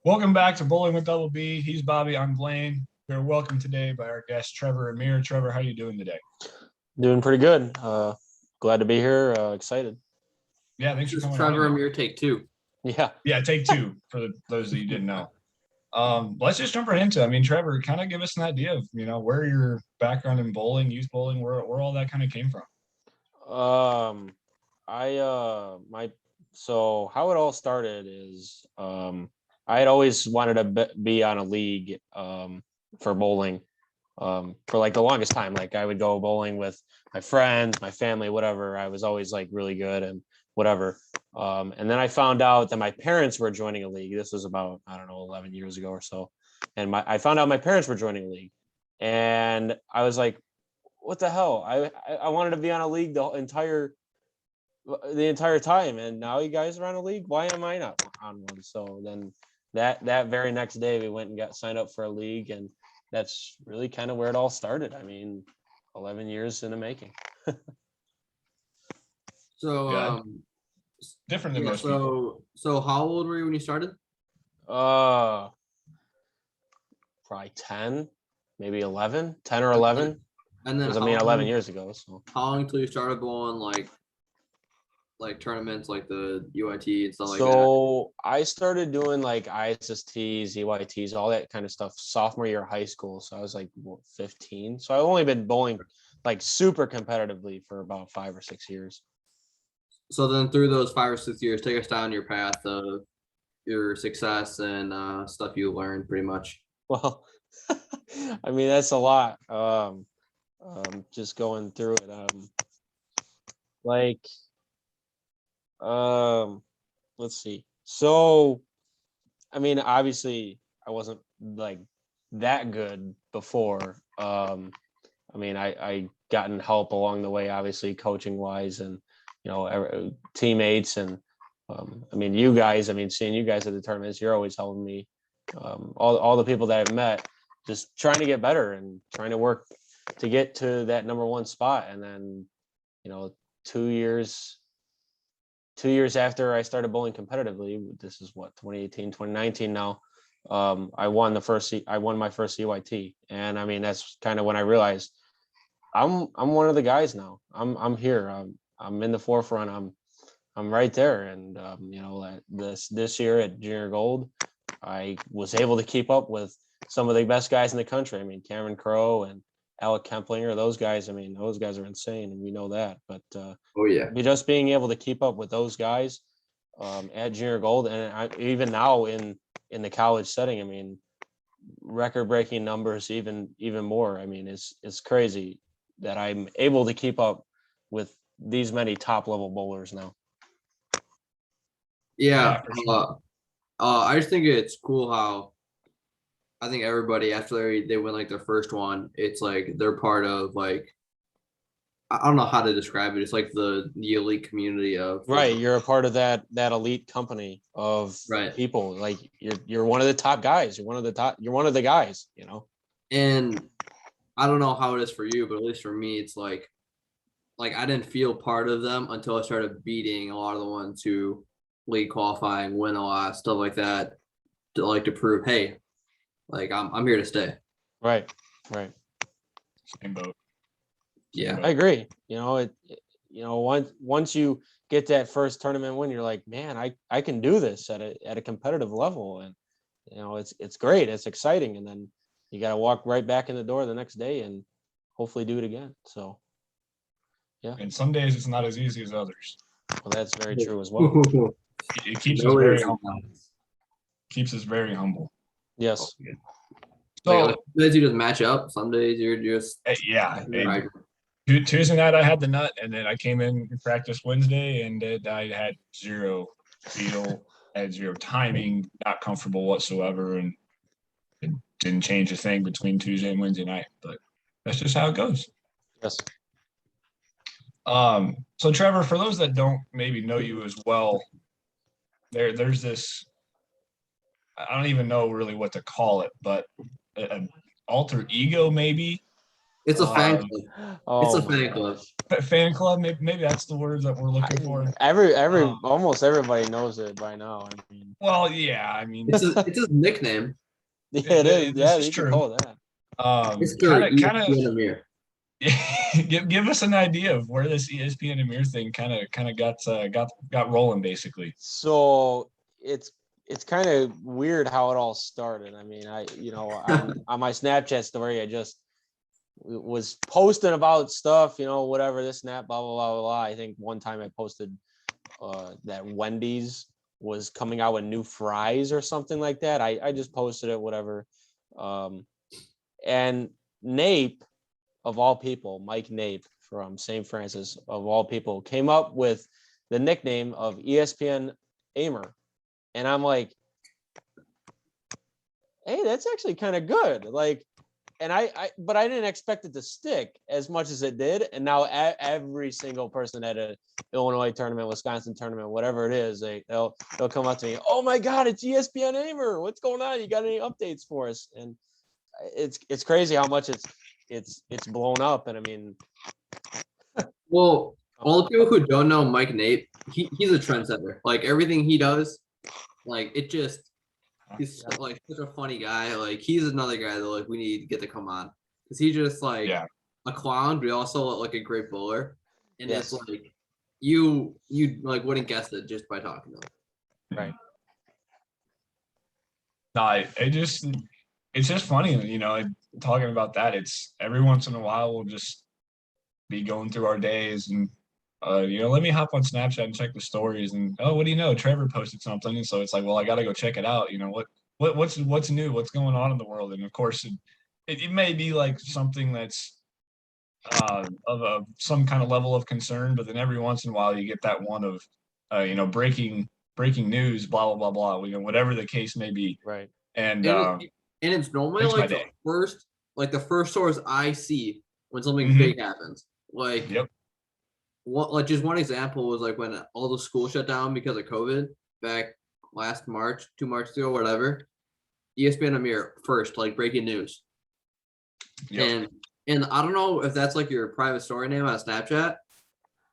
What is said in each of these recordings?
Welcome back to Bowling with Double B. He's Bobby. I'm Blaine. We're welcomed today by our guest Trevor Amir. Trevor, how you doing today? Doing pretty good. Glad to be here. Excited. Yeah, thanks for This is coming Trevor on. Amir, take two. Yeah. Yeah, take two for those that you didn't know. Let's just jump right into it. I mean, Trevor, kind of give us an idea of where your background in bowling, youth bowling, where all that kind of came from. So how it all started is I had always wanted to be on a league for bowling for like the longest time. Like I would go bowling with my friends, my family, whatever. I was always like really good and whatever. And then I found out that my parents were joining a league. This was about, I don't know, 11 years ago or so. And I found out my parents were joining a league. And I was like, what the hell? I wanted to be on a league the entire time, and now you guys are on a league. Why am I not on one? So then that very next day we went and got signed up for a league, and that's really kind of where it all started. I mean, 11 years in the making. So, Yeah, different than most people. So how old were you when you started? Probably 10, maybe 11, 10 or 11. And then Because I mean, 11 years ago. So how long until you started going like tournaments like the UIT and stuff like that? So I started doing like ISSTs, EYTs, all that kind of stuff sophomore year of high school. So I was like 15. So I've only been bowling like super competitively for about 5 or 6 years. So then through those 5 or 6 years, take us down your path of your success and stuff you learned pretty much. Well, I mean, that's a lot. Just going through it. Like, let's see. So, I mean, obviously, I wasn't like that good before. I mean, I gotten help along the way, obviously, coaching wise, and teammates, and I mean, you guys. I mean, seeing you guys at the tournaments, you're always helping me. All the people that I've met, just trying to get better and trying to work to get to that number one spot, and then, 2 years after I started bowling competitively, this is what, 2018, 2019 now, I won my first CYT. And I mean, that's kind of when I realized I'm one of the guys now. I'm here. I'm in the forefront. I'm right there. And this year at Junior Gold, I was able to keep up with some of the best guys in the country. I mean, Cameron Crowe and Alec Kemplinger, those guys. I mean, those guys are insane, and we know that. But Oh yeah. just being able to keep up with those guys at Junior Gold, and even now in the college setting, I mean, record-breaking numbers, even more. I mean, it's crazy that I'm able to keep up with these many top-level bowlers now. Yeah. For sure. I just think it's cool how I think everybody after they win like their first one, it's like they're part of like I don't know how to describe it. It's like the elite community of Right, you're a part of that elite company of right. people. Like you're one of the top guys. You're one of the guys. And I don't know how it is for you, but at least for me, it's like I didn't feel part of them until I started beating a lot of the ones who league qualifying, win a lot, stuff like that, to prove, hey, like I'm here to stay. Right. Same boat. Yeah. I agree. Once you get that first tournament win, you're like, man, I can do this at a competitive level, and it's great, it's exciting, and then you got to walk right back in the door the next day and hopefully do it again. So, yeah. And some days it's not as easy as others. Well, that's very true as well. It keeps us very humble. Keeps us very humble. Yes. So some days you just match up. Some days you're just yeah. Tuesday night I had the nut, and then I came in and practiced Wednesday, and I had zero feel, had zero timing, not comfortable whatsoever, and it didn't change a thing between Tuesday and Wednesday night. But that's just how it goes. Yes. So Trevor, for those that don't maybe know you as well, there's this, I don't even know really what to call it, but an alter ego maybe It's a fan Uh, club. It's Oh a my fan club. gosh. Fan club, maybe that's the word that we're looking for. Almost everybody knows it by now. I mean, Well, yeah, I mean, It's his nickname. yeah, it is. this Yeah, is you can true. call it that. Mr. Kind of, ESPN Amir. give us an idea of where this ESPN Amir thing kind of got rolling, basically. So it's kind of weird how it all started. I mean, on my Snapchat story, I just was posting about stuff, whatever this and that, blah blah blah blah. I think one time I posted that Wendy's was coming out with new fries or something like that. I just posted it, whatever. And Nape, of all people, Mike Nape from St. Francis, of all people, came up with the nickname of ESPN Amir. And I'm like, hey, that's actually kind of good. Like, and but I didn't expect it to stick as much as it did. And now every single person at a Illinois tournament, Wisconsin tournament, whatever it is, they'll come up to me. Oh my God, it's ESPN Amir. What's going on? You got any updates for us? And it's crazy how much it's blown up. And I mean, Well, all the people who don't know Mike Nape, he's a trendsetter. Like everything he does, like he's like such a funny guy. Like he's another guy that like we need to get to come on because he's just like a clown, but also like a great bowler. And it's like you like wouldn't guess it just by talking to him. Right. No, it's just funny, talking about that. It's every once in a while we'll just be going through our days and let me hop on Snapchat and check the stories and what do you know? Trevor posted something, and so it's like, well, I gotta go check it out. What's new? What's going on in the world? And of course, it may be like something that's of some kind of level of concern, but then every once in a while you get that one of breaking news, blah blah blah blah. Whatever the case may be. Right. And it's normally like the first source I see when something big happens. Like like just one example was like when all the schools shut down because of COVID back last March, 2 Marches ago, whatever. ESPN Amir first, like breaking news. And I don't know if that's like your private story name on Snapchat,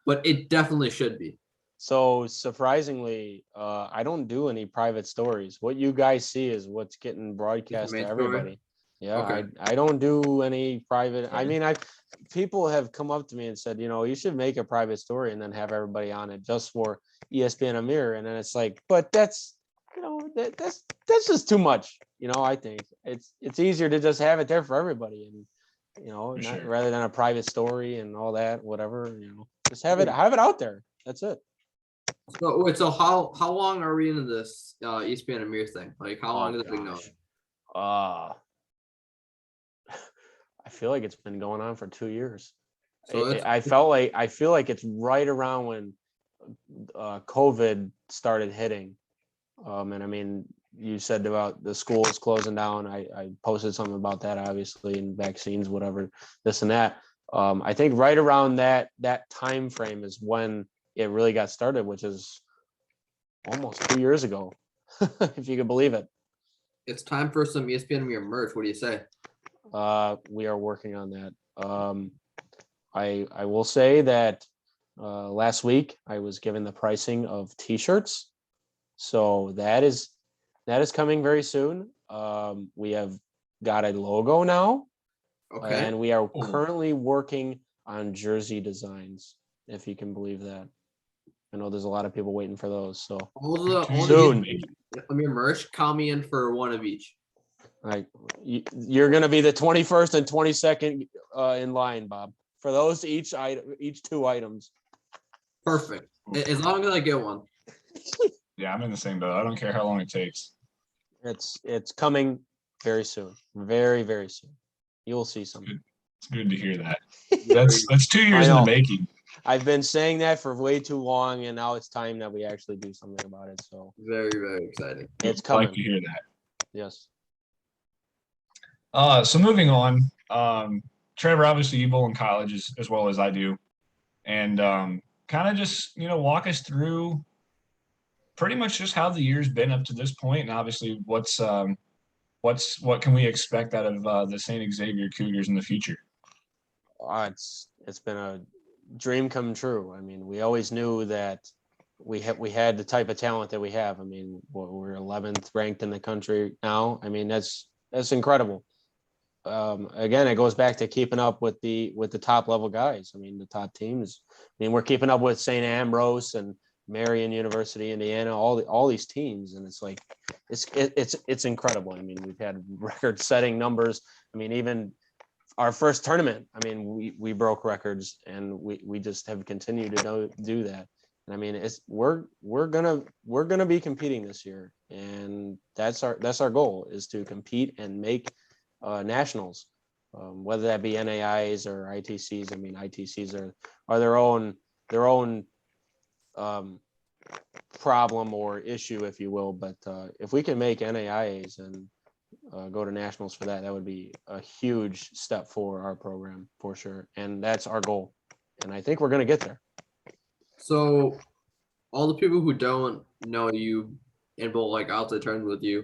but it definitely should be. So surprisingly, I don't do any private stories. What you guys see is what's getting broadcast to everybody. Story? Yeah, okay. I don't do any private. I mean, people have come up to me and said, you should make a private story and then have everybody on it just for ESPN Amir. And then it's like, but that's just too much. I think it's easier to just have it there for everybody and rather than a private story and all that, whatever, just have it out there. That's it. So wait, so how long are we into this ESPN Amir thing? Like how long has it been going? I feel like it's been going on for 2 years. So I feel like it's right around when COVID started hitting. And I mean, you said about the schools closing down. I posted something about that, obviously, and vaccines, whatever, this and that. I think right around that time frame is when it really got started, which is almost 2 years ago, if you can believe it. It's time for some ESPN Amir merch. What do you say? We are working on that. I will say that last week I was given the pricing of t-shirts, so that is coming very soon. We have got a logo now, and we are currently working on jersey designs, if you can believe that. I know there's a lot of people waiting for those, so soon. Amir merch, call me in for one of each. Like you're going to be the 21st and 22nd in line, Bob, for those each 2 items. Perfect. As long as I get one. Yeah, I'm in the same boat. I don't care how long it takes. It's coming very soon. Very, very soon. You will see something. It's good to hear that. That's 2 years in the making. I've been saying that for way too long, and now it's time that we actually do something about it. So very, very exciting. It's coming. I like to hear that. Yes. So moving on, Trevor, obviously you bowl in college as well as I do, and kind of just walk us through pretty much just how the year's been up to this point, and obviously what can we expect out of the St. Xavier Cougars in the future? It's been a dream come true. I mean, we always knew that we had the type of talent that we have. I mean, we're 11th ranked in the country now. I mean, that's incredible. Again, it goes back to keeping up with the top level guys. I mean, the top teams. I mean, we're keeping up with St. Ambrose and Marion University, Indiana, all these teams, and it's like it's incredible. I mean, we've had record-setting numbers. I mean, even our first tournament, I mean, we broke records, and we just have continued to do that. And I mean, we're gonna be competing this year, and that's our goal, is to compete and make nationals, whether that be NAIs or ITCs. I mean, ITCs are their own problem or issue, if you will. But if we can make NAIAs and go to nationals for that would be a huge step for our program for sure. And that's our goal. And I think we're going to get there. So all the people who don't know you and will like out to terms with you,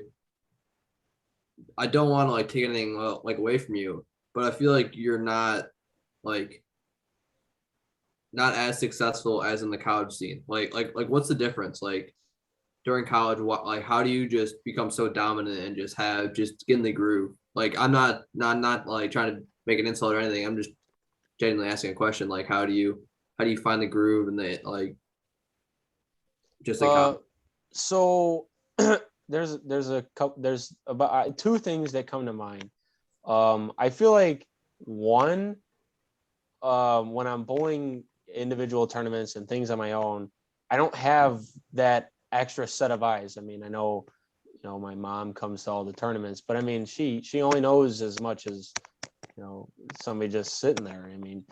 I don't want to like take anything like away from you, but I feel like you're not as successful as in the college scene. Like what's the difference? Like during college, what how do you just become so dominant and just get in the groove? Like I'm not like trying to make an insult or anything. I'm just genuinely asking a question. Like how do you find the groove and the like just in college? So there's about two things that come to mind. I feel like one, when I'm bowling individual tournaments and things on my own, I don't have that extra set of eyes. I mean, I know, my mom comes to all the tournaments, but I mean, she only knows as much as, somebody just sitting there. I mean,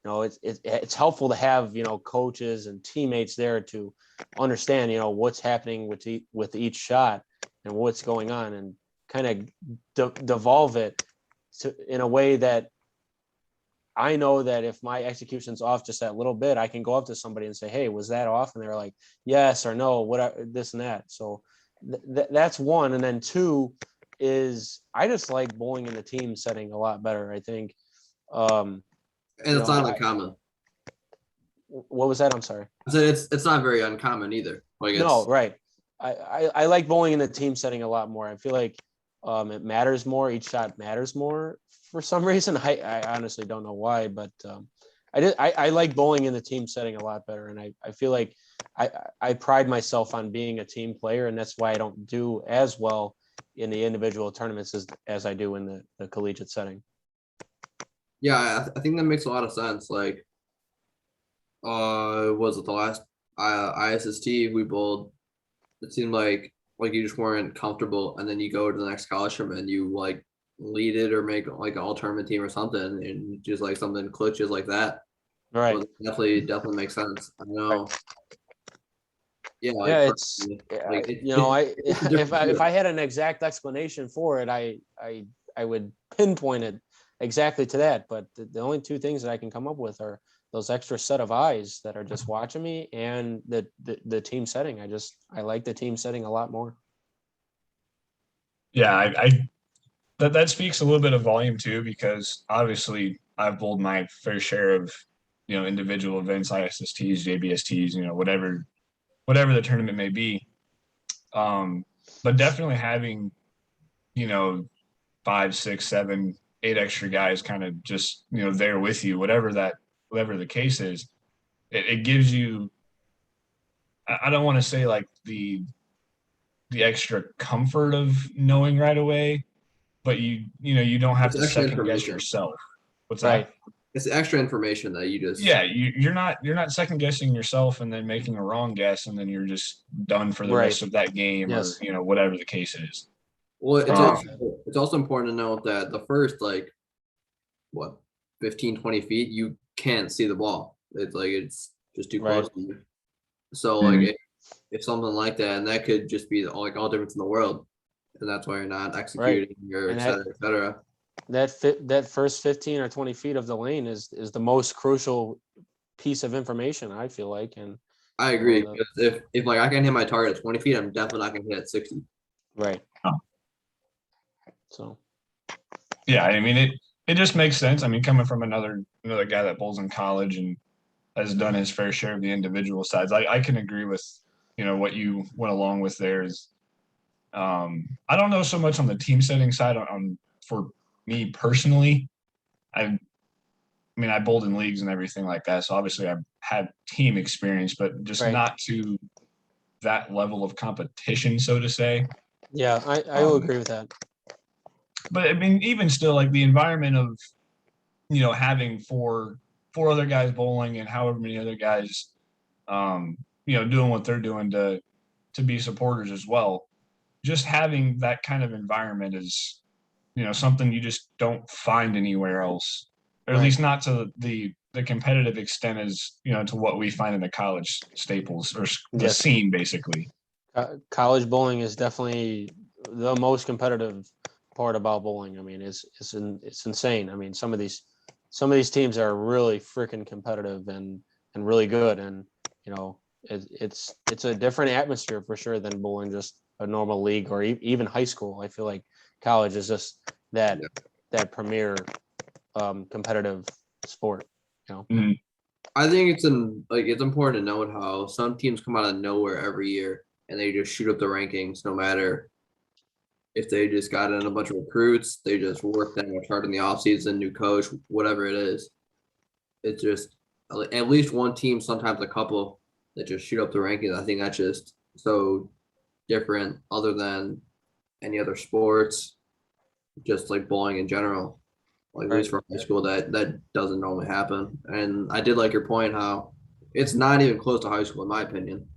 it's helpful to have, coaches and teammates there to understand, what's happening with each shot and what's going on, and kind of devolve it in a way that I know that if my execution's off just that little bit, I can go up to somebody and say, "Hey, was that off?" And they're like, "Yes" or "No," this and that. So that's one. And then two is I just like bowling in the team setting a lot better, I think. And it's not uncommon. What was that? I'm sorry. I said it's not very uncommon either. Like no, right. I like bowling in the team setting a lot more. I feel like it matters more. Each shot matters more for some reason. I honestly don't know why, but I like bowling in the team setting a lot better. And I feel like I pride myself on being a team player, and that's why I don't do as well in the individual tournaments as I do in the collegiate setting. Yeah, I think that makes a lot of sense. Like, was it the last ISST we bowled? It seemed like you just weren't comfortable, and then you go to the next college tournament and you like lead it or make like an all tournament team or something, and just like something clutches like that. Right. Well, definitely makes sense. I know. Right. Yeah. Like, yeah, it's like, if I had an exact explanation for it, I would pinpoint it exactly to that. But the only two things that I can come up with are those extra set of eyes that are just watching me, and the team setting. I like the team setting a lot more. Yeah, that speaks a little bit of volume too, because obviously I've bowled my fair share of, individual events, ISSTs, JBSTs, whatever the tournament may be. But definitely having, 5, 6, 7, 8 extra guys kind of just, there with you, whatever the case is, it gives you, I don't want to say like the extra comfort of knowing right away, but you don't have to second guess yourself. What's right. that? It's extra information that you just you're not second guessing yourself and then making a wrong guess and then you're just done for the rest of that game. Yes. Or whatever the case is. Well, it's also important to note that the first 15, 20 feet you can't see the ball. It's like it's just too close to you. So like if something like that, and that could just be all difference in the world, and that's why you're not executing your et cetera. That first 15 or 20 feet of the lane is the most crucial piece of information, I feel like. And I agree. Because if like I can hit my target at 20 feet, I'm definitely not gonna hit at 60. Right. So yeah, I mean it just makes sense. I mean, coming from another guy that bowls in college and has done his fair share of the individual sides, I can agree with what you went along with there. Is I don't know so much on the team setting side. On for me personally, I mean, I bowled in leagues and everything like that, so obviously I've had team experience, but just Right. not to that level of competition, so to say. Yeah, I will agree with that. But I mean, even still, like the environment of having four other guys bowling and however many other guys, doing what they're doing to be supporters as well. Just having that kind of environment is, something you just don't find anywhere else, or at Right. least not to the competitive extent as to what we find in the college staples or the Yes. scene, basically. College bowling is definitely the most competitive part about bowling. I mean, it's insane. I mean, some of these teams are really freaking competitive and really good, and it's a different atmosphere for sure than bowling just a normal league or even high school. I feel like college is just that premier competitive sport. Mhm. I think it's important to note how some teams come out of nowhere every year and they just shoot up the rankings no matter if they just got in a bunch of recruits, they just worked that much hard in the offseason, new coach, whatever it is. It's just at least one team, sometimes a couple that just shoot up the rankings. I think that's just so different other than any other sports, just like bowling in general. Like at Right. least for high school, that doesn't normally happen. And I did like your point how it's not even close to high school in my opinion.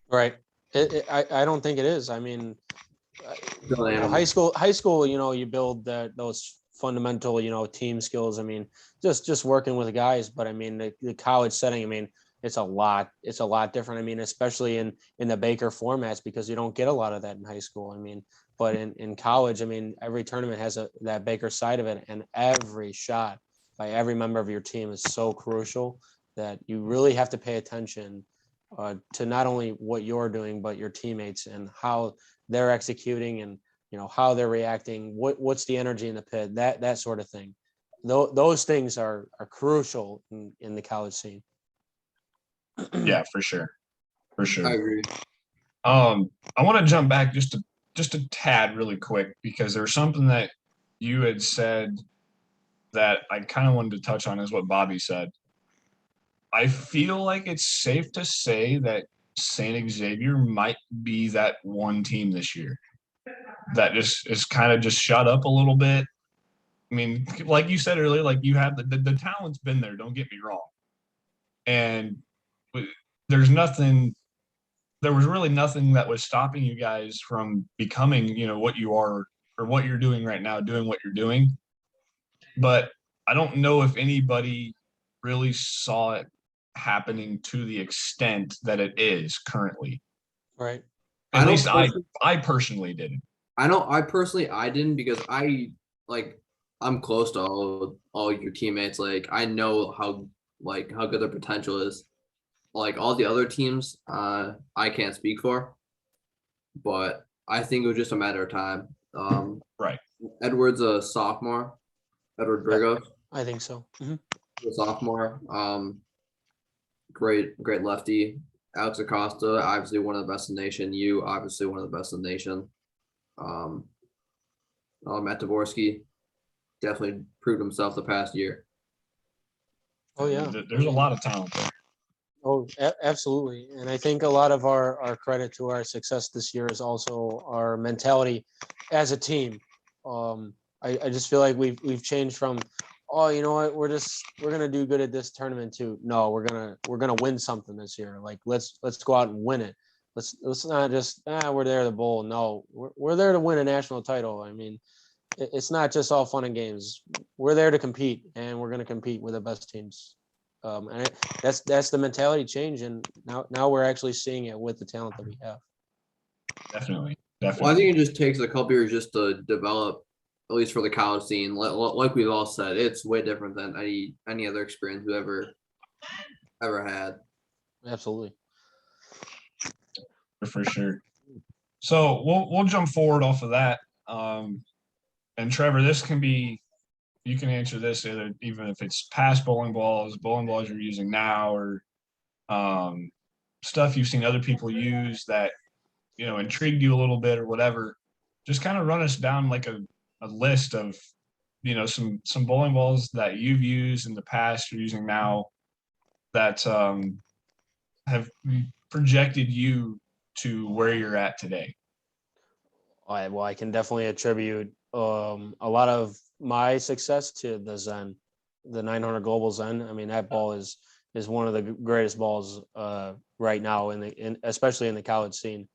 Right. I don't think it is. I mean, Still an animal. high school, you build those fundamental, team skills. I mean, just working with guys, but I mean, the college setting, I mean, it's a lot different. I mean, especially in the Baker formats, because you don't get a lot of that in high school. I mean, but in college, I mean, every tournament has that Baker side of it, and every shot by every member of your team is so crucial that you really have to pay attention to not only what you're doing, but your teammates and how they're executing and how they're reacting, what's the energy in the pit, that sort of thing. Those things are crucial in the college scene. Yeah, for sure. I agree. I want to jump back just a tad really quick, because there's something that you had said that I kind of wanted to touch on, is what Bobby said. I feel like it's safe to say that St. Xavier might be that one team this year that just is kind of just shut up a little bit. I mean, like you said earlier, like you have the talent's been there, don't get me wrong. And there's nothing, there was really nothing that was stopping you guys from becoming, what you are or what you're doing right now, doing what you're doing. But I don't know if anybody really saw it happening to the extent that it is currently. Right. At least I personally didn't. I personally I didn't because I'm close to all your teammates. Like I know how good their potential is. Like all the other teams, I can't speak for, but I think it was just a matter of time. Right. Edward's a sophomore. Edward Brigo, I think so. Mm-hmm. a sophomore. Great lefty. Alex Acosta, obviously one of the best in the nation. You, obviously one of the best in the nation. Um, Matt Dvorsky definitely proved himself the past year. Oh yeah, There's a lot of talent there. Oh, absolutely. And I think a lot of our credit to our success this year is also our mentality as a team. I just feel like we've changed from, oh, you know what, we're gonna do good at this tournament too. No, we're gonna win something this year. Like let's go out and win it. Let's not just we're there to bowl. No, we're there to win a national title. I mean, it's not just all fun and games. We're there to compete, and we're gonna compete with the best teams. And that's the mentality change, and now we're actually seeing it with the talent that we have. Definitely. Well, I think it just takes a couple years just to develop, at least for the college scene. Like we've all said, it's way different than any other experience we ever had. Absolutely. For sure. So we'll jump forward off of that. And Trevor, this can be you can answer this even if it's past bowling balls you're using now, or stuff you've seen other people use that, intrigued you a little bit or whatever. Just kind of run us down like a list of, some bowling balls that you've used in the past or using now that have projected you to where you're at today. Well, I can definitely attribute a lot of my success to the Zen, the 900 Global Zen. I mean, that ball is one of the greatest balls right now especially in the college scene.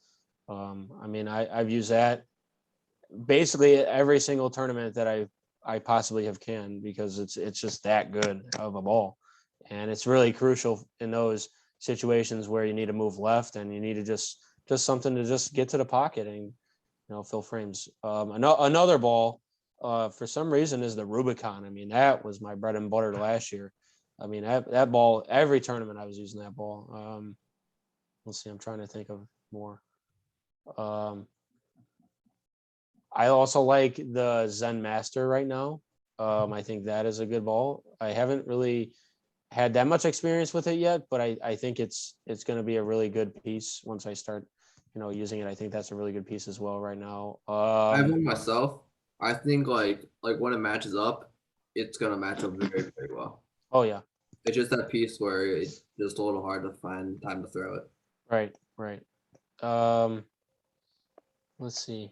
I mean, I've used that basically every single tournament that I possibly have can, because it's just that good of a ball, and it's really crucial in those situations where you need to move left and you need to just something to just get to the pocket and fill frames. Another ball for some reason is the Rubicon. I mean, that was my bread and butter last year. I mean, that ball, every tournament I was using that ball. Let's see, I'm trying to think of more. I also like the Zen Master right now. I think that is a good ball. I haven't really had that much experience with it yet, but I think it's going to be a really good piece once I start, using it. I think that's a really good piece as well right now. I have one myself. I think like when it matches up, it's gonna match up very, very well. Oh yeah. It's just that piece where it's just a little hard to find time to throw it. Right. Let's see.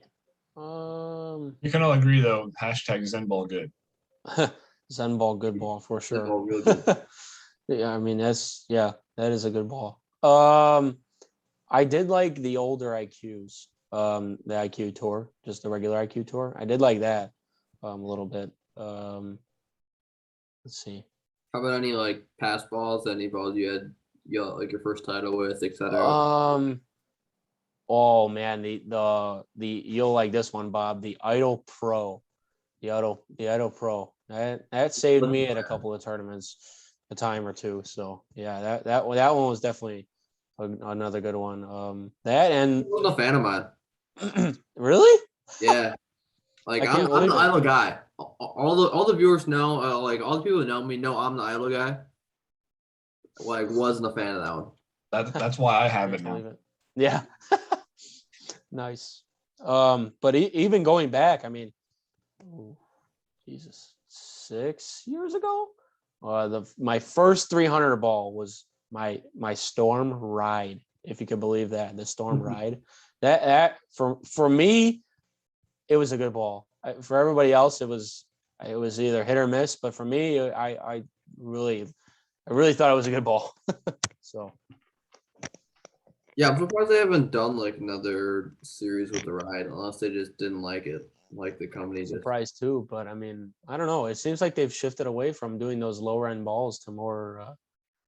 You can all agree though, hashtag Zen ball good. Zen ball, good ball for sure. Ball, real good. Yeah, I mean that is a good ball. I did like the older IQs, the IQ tour, just the regular IQ tour. I did like that a little bit. Let's see. How about any like pass balls? Any balls you had, like your first title with, etc.? Oh man, the you'll like this one, Bob. The Idol Pro, the Idol Pro. That saved me at a couple of tournaments, a time or two. So yeah, that one was definitely another good one. That and I wasn't a fan of mine. Really? Yeah, like I can't I'm believe the it. idol guy. All the viewers know, like all the people who know me know I'm the idol guy. Like, wasn't a fan of that one. That's why I have Can't it now. believe it. Yeah. Nice. But even going back, I mean, Jesus, 6 years ago, my first 300 ball was my Storm Ride, if you could believe that, the Storm Ride. That for me, it was a good ball. For everybody else, it was either hit or miss. But for me, I really thought it was a good ball. So. Yeah, I'm surprised they haven't done like another series with the ride, unless they just didn't like it, like the company did. Surprised too, but I mean, I don't know. It seems like they've shifted away from doing those lower end balls to more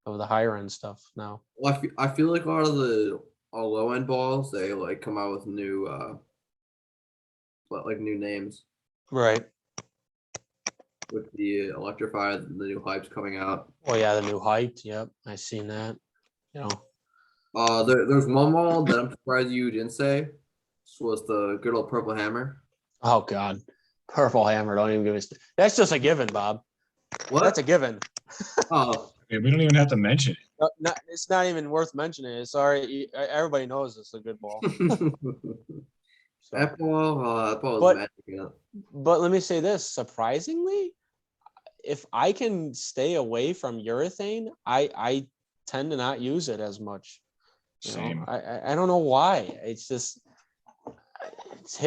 of the higher end stuff now. Well, I feel like a lot of the low end balls, they like come out with new new names Right. with the electrified, the new hypes coming out. Oh yeah, the new height. Yep, I seen that. There's one ball that I'm surprised you didn't say. This was the good old purple hammer. Oh God, purple hammer. Don't even give me. That's just a given, Bob. What? That's a given. Oh, Yeah, we don't even have to mention it. It's not even worth mentioning. It's already everybody knows it's a good ball. So. that ball was magic. But let me say this: surprisingly, if I can stay away from urethane, I tend to not use it as much. Same. I don't know why. It's just it's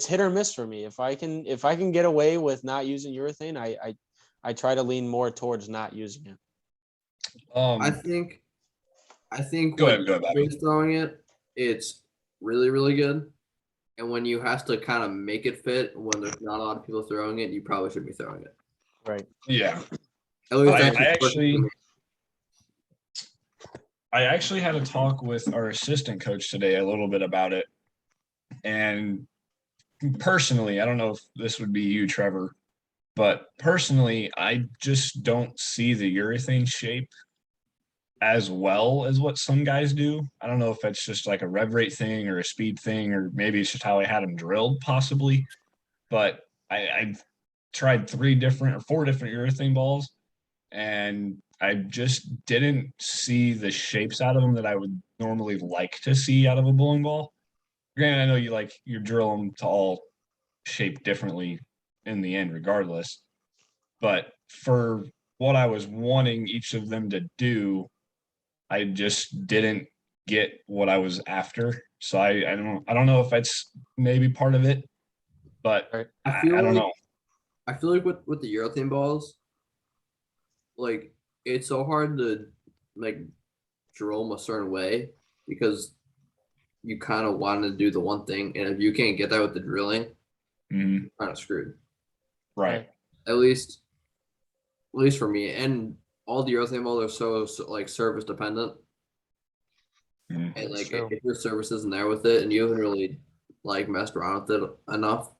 hit or miss for me. If I can get away with not using urethane, I try to lean more towards not using it. I think Go when ahead, Bobby. everybody's throwing it, it's really, really good. And when you have to kind of make it fit, when there's not a lot of people throwing it, you probably shouldn't be throwing it. Right. Yeah. At least I actually had a talk with our assistant coach today a little bit about it. And personally, I don't know if this would be you, Trevor, but personally, I just don't see the urethane shape as well as what some guys do. I don't know if that's just like a rev rate thing or a speed thing, or maybe it's just how I had them drilled possibly. But I tried 4 different urethane balls, and I just didn't see the shapes out of them that I would normally like to see out of a bowling ball. Granted, I know you drill them to all shape differently in the end, regardless. But for what I was wanting each of them to do, I just didn't get what I was after. So I don't know if that's maybe part of it, but Right. I don't know. I feel like with the urethane balls, like it's so hard to like drill them a certain way because you kind of want to do the one thing, and if you can't get that with the drilling, Mhm. kind of screwed. Right. At least for me. And all the urethane balls are so like service dependent, Mhm. and That's like true. if your service isn't there with it, and you haven't really like messed around with it enough,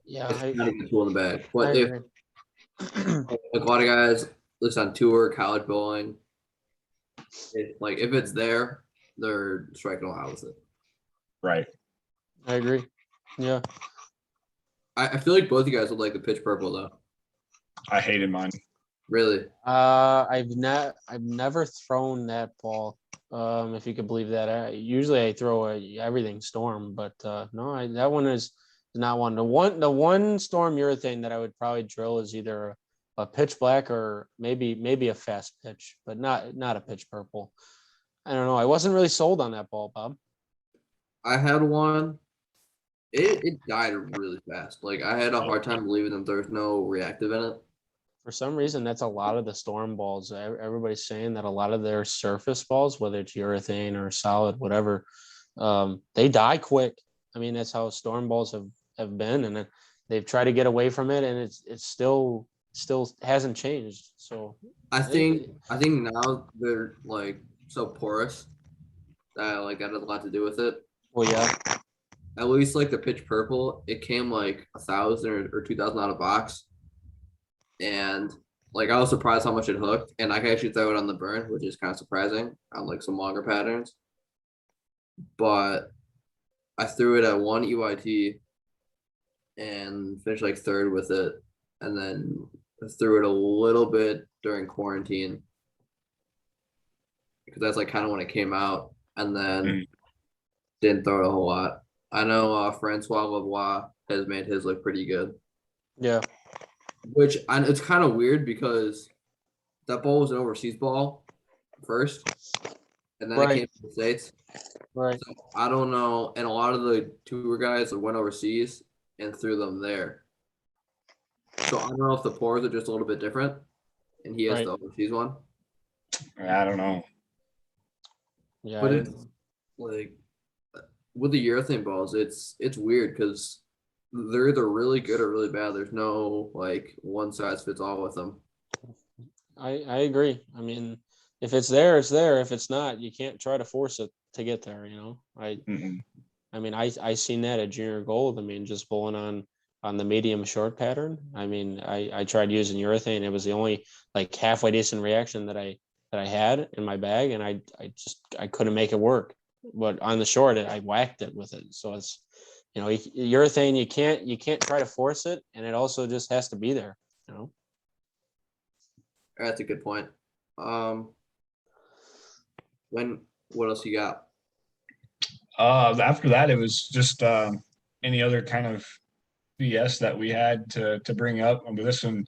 Yeah, it's kind of a tool in the bag. I But if agree. like a lot of guys, at least on tour, college bowling, if it's there, they're striking a lot with it. Right. I agree. Yeah. I feel like both you guys would like the pitch purple though. I hated mine. Really? I've never thrown that ball. If you could believe that. Usually I throw everything storm, but no, that one is not one. The one storm urethane that I would probably drill is either a pitch black or maybe a fast pitch, but not a pitch purple. I don't know. I wasn't really sold on that ball, Bob. I had one. It died really fast. Like I had a hard time believing that there's no reactive in it. For some reason, that's a lot of the storm balls. Everybody's saying that a lot of their surface balls, whether it's urethane or solid, whatever, they die quick. I mean, that's how storm balls have been, and they've tried to get away from it, and it's still hasn't changed. So I think now they're like so porous that like that has a lot to do with it. well, yeah, At least like the pitch purple, it came like 1,000 or 2,000 out of box, and like I was surprised how much it hooked, and I can actually throw it on the burn, which is kind of surprising on like some longer patterns. But I threw it at one EYT and finished like third with it, and then threw it a little bit during quarantine because that's like kind of when it came out, and then didn't throw it a whole lot. I know Francois Lavoie has made his look pretty good, yeah, it's kind of weird because that ball was an overseas ball first, and then it Right. came to the States. right. So I don't know, and a lot of the tour guys went overseas and threw them there. So I don't know if the pores are just a little bit different, and he has Right. the overseas one. I don't know. Yeah, But it's like with the urethane balls, it's weird because they're either really good or really bad. There's no like one size fits all with them. I agree. I mean, if it's there, it's there. If it's not, you can't try to force it to get there. Mm-mm. I mean, I seen that at junior gold. I mean, just bowling on the medium short pattern. I mean, I tried using urethane. It was the only like halfway decent reaction that I had in my bag, and I couldn't make it work. But on the short, I whacked it with it. So it's urethane. You can't try to force it, and it also just has to be there. That's a good point. What else you got? After that, it was just any other kind of BS that we had to bring up. I mean, this one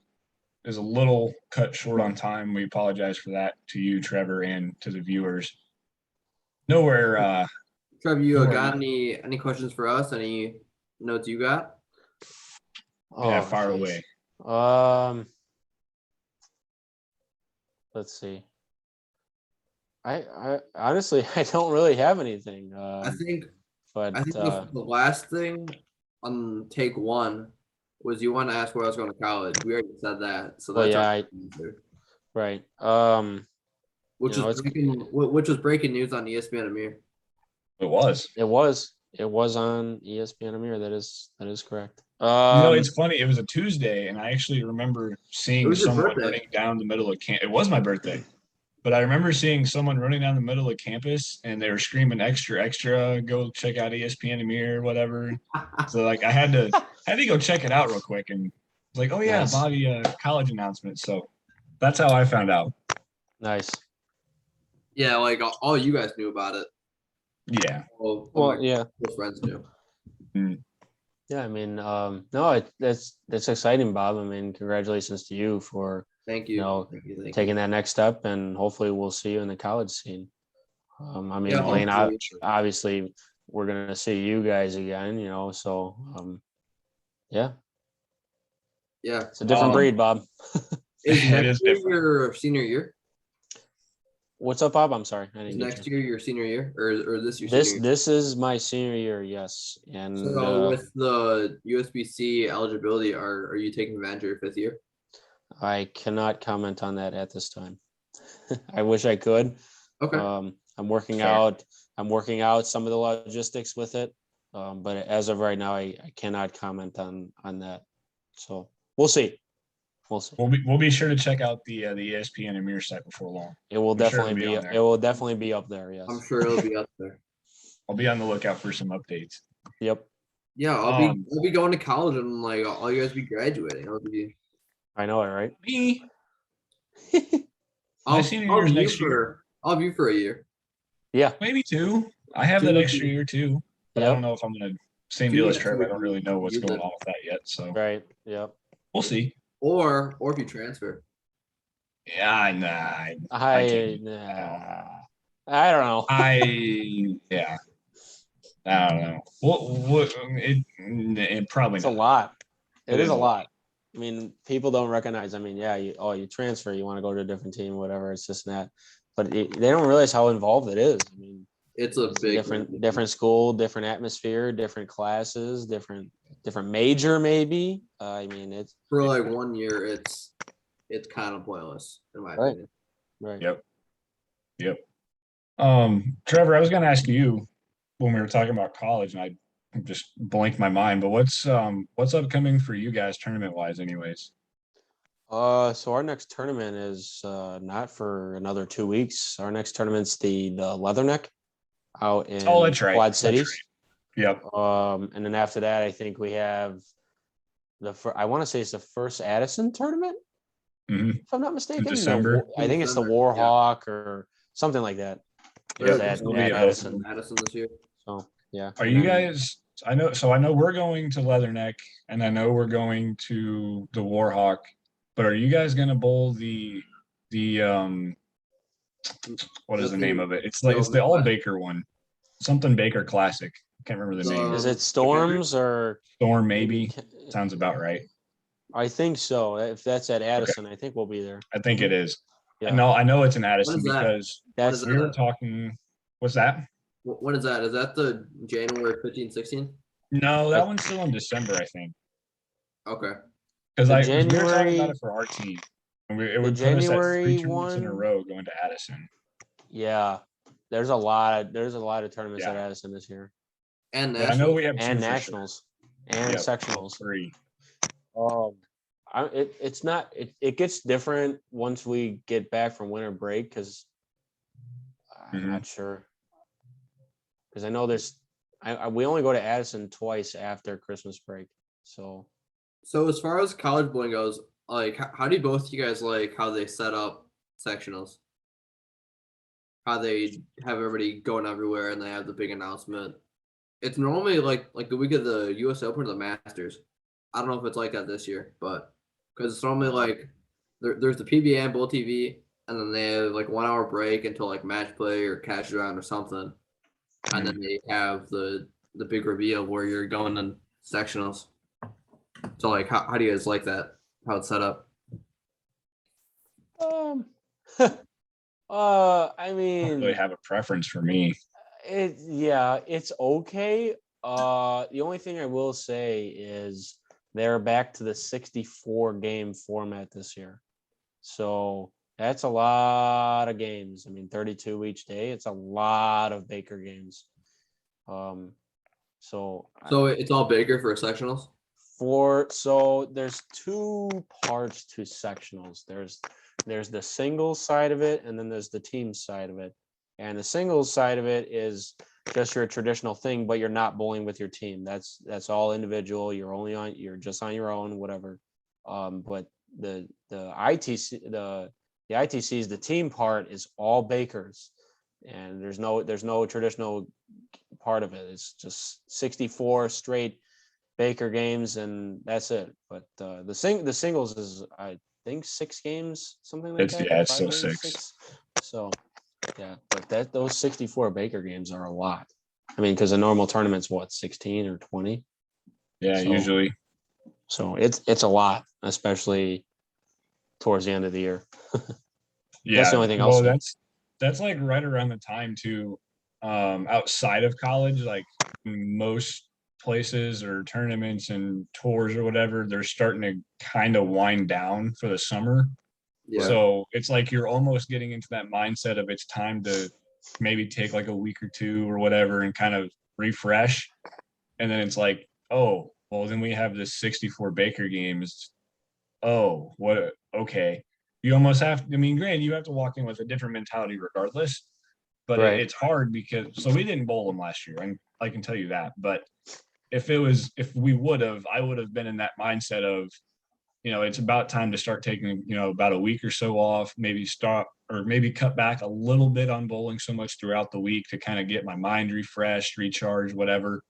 is a little cut short on time. We apologize for that to you, Trevor, and to the viewers. Nowhere. Trevor, you Nowhere got any questions for us? Any notes you got? Yeah, far away. Let's see. I honestly I don't really have anything. I think but the last thing on take one was you want to ask where I was going to college. We already said that, so that's our answer. Right. Which was breaking news on ESPN Amir. It was. It was on ESPN Amir. That is correct. It's funny. It was a Tuesday, and I actually remember seeing someone running down the middle of campus. It was my birthday, but I remember seeing someone running down the middle of campus, and they were screaming "extra, extra! Go check out ESPN Amir," or whatever. So like, I had to go check it out real quick, and was like, oh yeah, Nice. Bobby, college announcement. So that's how I found out. Nice. Yeah, like all you guys knew about it. Yeah. All Well, my yeah. close friends knew. Yeah, I mean, no, that's exciting, Bob. I mean, congratulations to you for Thank you. Thank you. taking that next step, and hopefully we'll see you in the college scene. I mean, Yeah, Blaine, hopefully. obviously we're gonna see you guys again, so yeah, Yeah. it's a different breed, Bob. Is It next is year different. your senior year? What's up, Bob? I'm sorry, I Is didn't get next you. year your senior year, or this your senior year? This is my senior year, yes, and So with the USBC eligibility, are you taking advantage of your 5th year? I cannot comment on that at this time. I wish I could. Okay. I'm working Fair. out. I'm working out some of the logistics with it, but as of right now, I cannot comment on that. So we'll see. We'll see. We'll be sure to check out the ESPN Amir site before long. It will I'm sure definitely it'll be be. on there. It will definitely be up there. Yes. I'm sure it'll be up there. I'll be on the lookout for some updates. Yep. Yeah, I'll be going to college and like all you guys be graduating. I know it, right? Me, I'll senior year is next year. I'll have you for a year. Yeah. Maybe 2. I have that extra year too, but I Yep. don't know if I'm gonna. Same 2 deal as years, Trevor. I don't so really know what's use going it. on with that yet, so Right. Yep. we'll see. Or if you transfer. Yeah, nah, I can't. I don't know. Yeah. I don't know. What it probably It's a not. lot. It It is is a a lot. I mean, people don't recognize. I mean, yeah, you transfer, you want to go to a different team, whatever. It's just that, but they don't realize how involved it is. I mean, It's a big different school, different atmosphere, different classes, different major, maybe. I mean, it's for like 1 year. It's kind of pointless in my opinion. right. Yep. Trevor, I was going to ask you when we were talking about college, and I just blanked my mind. But what's upcoming for you guys tournament wise, anyways? So our next tournament is not for another 2 weeks. Our next tournament's the Leatherneck out in That's right. Quad That's Cities. right. Yep. And then after that, I think we have I want to say it's the first Addison tournament, Mhm. if I'm not mistaken. December. I think it's the December, Warhawk or something like that. There's It's it'll at be Addison. Madison this year. So yeah. Are And you then- guys? I know we're going to Leatherneck, and I know we're going to the Warhawk. But are you guys going to bowl the what is the name of it? It's the All Baker one, something Baker Classic. I can't remember the name. Is it Storms or Storm? Maybe sounds about right. I think so. If that's at Addison, I think we'll be there. I think it is. Yeah. No, I know it's in When Addison is that? because That's we were talking. What's that? When is that? Is that the January 15, 16? No, that one's still in December, I think. Okay. Because we were January- talking about it for our team, and it would put us at January 3 tournaments in a one- row going to Addison. yeah. There's a lot of tournaments Yeah. at Addison this year. And Yeah, I know we have And 2 for sure. nationals and Yep. sectionals. 3. It's not it gets different once we get back from winter break because I'm not sure, because I know we only go to Addison twice after Christmas break. So as far as college bowling goes, like how do both you guys like how they set up sectionals? How they have everybody going everywhere and they have the big announcement. It's normally like the week of the US Open or the Masters. I don't know if it's like that this year, but because it's normally like there's the PBA and Bull TV, and then they have like 1 hour break until like match play or cash round or something, and then they have the big reveal where you're going in sectionals. So like how do you guys like that? How it's set up? I mean, I don't really have a preference for me. it's okay. The only thing I will say is they're back to the 64 game format this year. So that's a lot of games. I mean, 32 each day. It's a lot of Baker games. So it's all Baker for sectionals? So there's 2 parts to sectionals. There's the singles side of it, and then there's the team side of it. And the singles side of it is just your traditional thing, but you're not bowling with your team. That's all individual. You're just on your own, whatever. But the ITC the ITCs, the team part is all Bakers, and there's no traditional part of it. It's just 64 straight Baker games, and that's it. But the singles is, I think, 6 games, something like that. It's 5 still games, 6. So yeah, but those 64 Baker games are a lot. I mean, because a normal tournament's what, 16 or 20? Yeah, So, usually. So it's a lot, especially towards the end of the year. Yeah. That's the only thing Well, I'll say. that's like right around the time too, outside of college, like most places or tournaments and tours or whatever, they're starting to kind of wind down for the summer. Yeah. So it's like you're almost getting into that mindset of it's time to maybe take like a week or two or whatever and kind of refresh. And then it's like, oh, well, then we have this 64 Baker games. Oh, what? Okay. You almost have, I mean, granted, you have to walk in with a different mentality regardless, but Right. it's hard because, so we didn't bowl them last year, and I can tell you that. But if we would have, I would have been in that mindset of, it's about time to start taking, about a week or so off, maybe stop or maybe cut back a little bit on bowling so much throughout the week to kind of get my mind refreshed, recharged, whatever.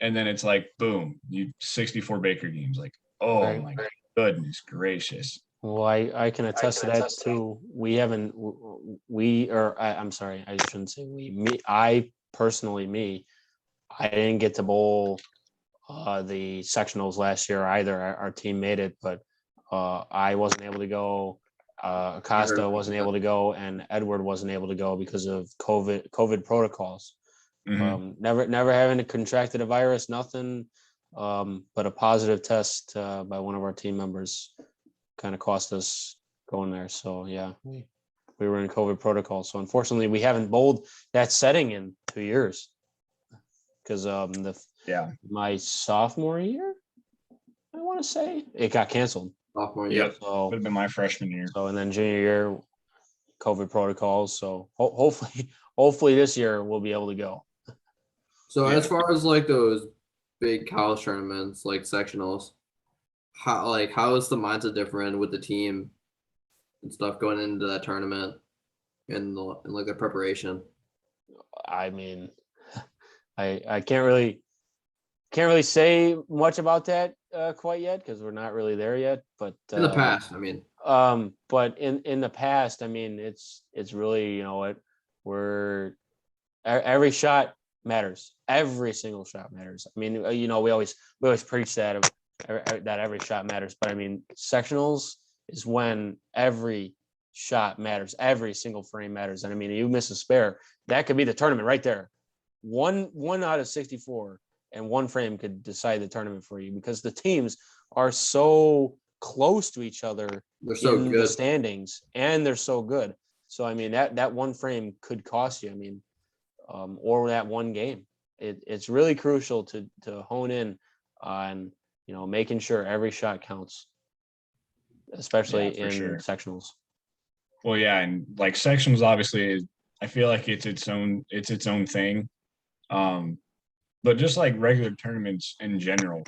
And then it's like, boom, 64 Baker games. Like, oh Right. my goodness gracious. Well, I can attest to that too. We haven't, I'm sorry, I shouldn't say we, me, I personally, I didn't get to bowl the sectionals last year either. Our team made it, but I wasn't able to go. Acosta wasn't able to go, and Edward wasn't able to go because of COVID protocols. Mhm. Never having contracted a virus, nothing, but a positive test by one of our team members kind of cost us going there. So yeah, we were in COVID protocol. So unfortunately, we haven't bowled that setting in 2 years because my sophomore year, I want to say, it got canceled. Sophomore, Yep. So Would have been my freshman year. So and then junior year, COVID protocols. So hopefully this year we'll be able to go. So Yeah. as far as like those big college tournaments, like sectionals, how is the mindset different with the team and stuff going into that tournament and like the preparation? I mean, I can't really say much about that quite yet because we're not really there yet. But In the past, I mean. But in the past, I mean, it's really, we're every shot matters. Every single shot matters. I mean, we always preach that every shot matters, but I mean, sectionals is when every shot matters. Every single frame matters. And I mean, you miss a spare, that could be the tournament right there. One out of 64 and one frame could decide the tournament for you because the teams are so close to each other. They're so in good. the standings, and they're so good. So I mean, that one frame could cost you. I mean, or that one game. It's really crucial to hone in on making sure every shot counts, especially in sectionals. Well, yeah, and like sectionals, obviously, I feel like it's its own thing. But just like regular tournaments in general,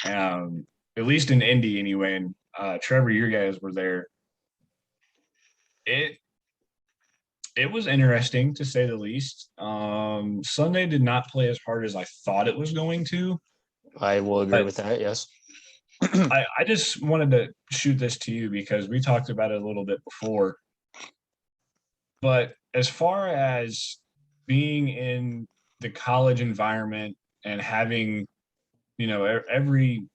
at least in Indy anyway, and Trevor, your guys were there. It was interesting to say the least. Sunday did not play as hard as I thought it was going to. I will agree with that. Yes. I just wanted to shoot this to you because we talked about it a little bit before. But as far as being in the college environment and having, every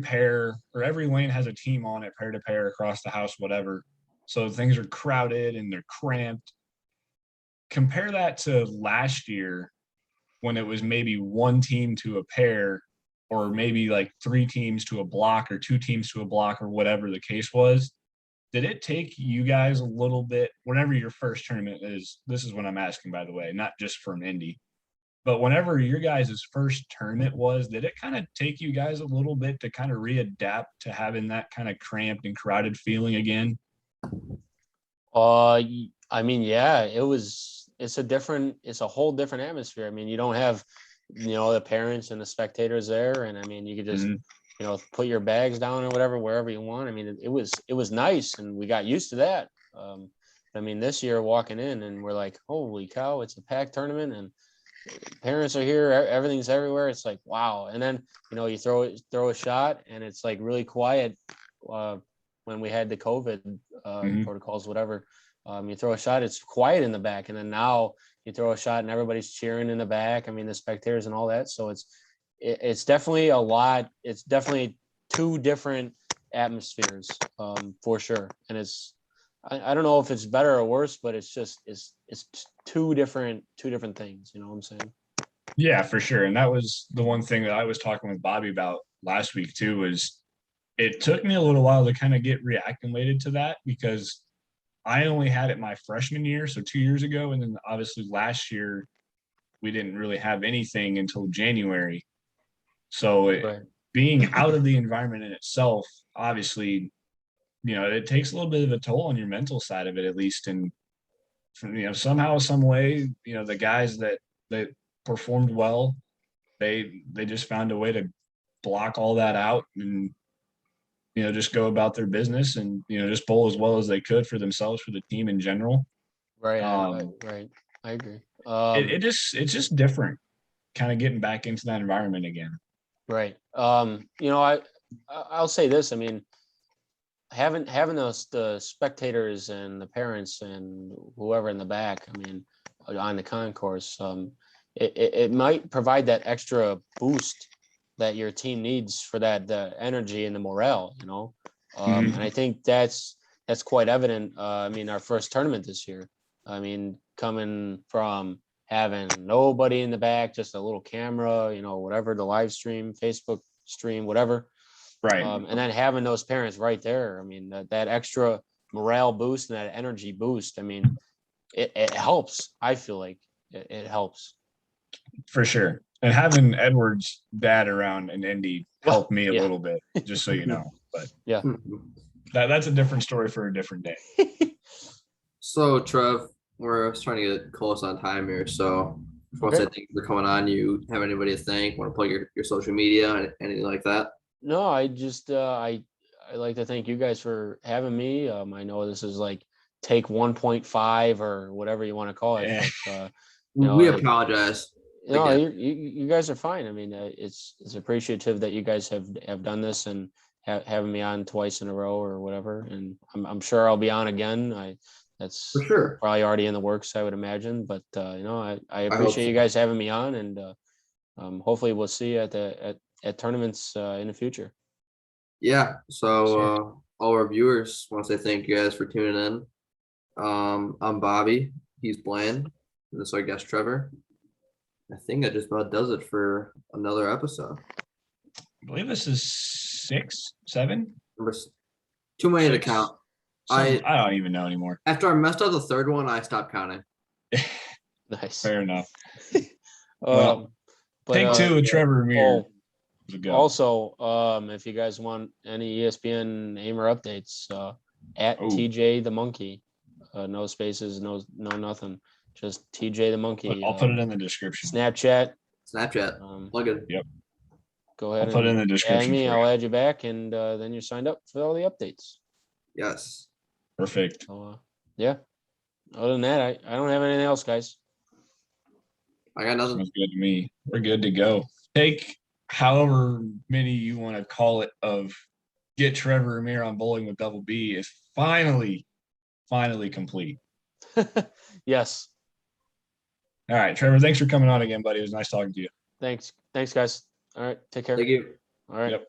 pair or every lane has a team on it, pair to pair across the house, whatever. So things are crowded and they're cramped. Compare that to last year when it was maybe one team to a pair or maybe like 3 teams to a block or 2 teams to a block or whatever the case was. Did it take you guys a little bit, whenever your first tournament is, this is what I'm asking, by the way, not just from Indy, but whenever your guys' first tournament was, did it kind of take you guys a little bit to kind of readapt to having that kind of cramped and crowded feeling again? I mean, yeah, it's a whole different atmosphere. I mean, you don't have, the parents and the spectators there. And I mean, you could just put your bags down or whatever, wherever you want. I mean, it was nice, and we got used to that. I mean, this year walking in and we're like, holy cow, it's a packed tournament and parents are here, everything's everywhere. It's like, wow. And then, you throw a shot and it's like really quiet. When we had the COVID protocols, whatever, you throw a shot, it's quiet in the back. And then now you throw a shot and everybody's cheering in the back. I mean, the spectators and all that. So it's definitely a lot. It's definitely two different atmospheres, for sure. And I don't know if it's better or worse, but it's two different things. You know what I'm saying? Yeah, for sure. And that was the one thing that I was talking with Bobby about last week too, was it took me a little while to kind of get reacclimated to that, because I only had it my freshman year, so 2 years ago. And then obviously last year, we didn't really have anything until January. So being out of the environment in itself, obviously, it takes a little bit of a toll on your mental side of it, at least. And, somehow, some way, the guys that performed well, they just found a way to block all that out and, just go about their business and, just bowl as well as they could for themselves, for the team in general. Right. Right. I agree. It's just different kind of getting back into that environment again. Right. I'll say this. I mean, having the spectators and the parents and whoever in the back, I mean, on the concourse, it might provide that extra boost that your team needs for the energy and the morale, and I think that's quite evident. I mean, our first tournament this year, I mean, coming from having nobody in the back, just a little camera, whatever, the live stream, Facebook stream, whatever. Right. And then having those parents right there, I mean, that extra morale boost and that energy boost, I mean, it helps. I feel like it helps. For sure. And having Edward's dad around in Indy helped me a little bit, just so you know. But yeah, that's a different story for a different day. So, Trev, we're trying to get close on time here. So, once I think we're coming on, you have anybody to thank? Want to plug your social media, anything like that? No, I just I like to thank you guys for having me. I know this is like take 1.5 or whatever you want to call it. Yeah. But, we apologize. No, you guys are fine. I mean, it's appreciative that you guys have done this and having me on twice in a row or whatever. And I'm sure I'll be on again. That's for sure probably already in the works, I would imagine. But I appreciate you guys having me on, and hopefully we'll see you at tournaments in the future. Yeah. So all our viewers want to say thank you guys for tuning in. I'm Bobby. He's Blaine. And this is our guest Trevor. I think that just about does it for another episode. I believe this is 6, 7. Too many to count. I don't even know anymore. After I messed up the third one, I stopped counting. Nice. Fair enough. Well, take 2 with Trevor Amir. Also, if you guys want any ESPN Amir updates, at TJ the Monkey, no spaces, no nothing. Just TJ the Monkey. I'll put it in the description. Snapchat. Plug it. Yep. Go ahead. I'll put it in the description. Add me. I'll add you back, and then you're signed up for all the updates. Yes. Perfect. So, yeah. Other than that, I don't have anything else, guys. I got nothing. Sounds good to me. We're good to go. Take however many you want to call it of get Trevor Amir on Bowling with Double B is finally complete. Yes. All right, Trevor, thanks for coming on again, buddy. It was nice talking to you. Thanks, guys. All right, take care. Thank you. All right. Yep.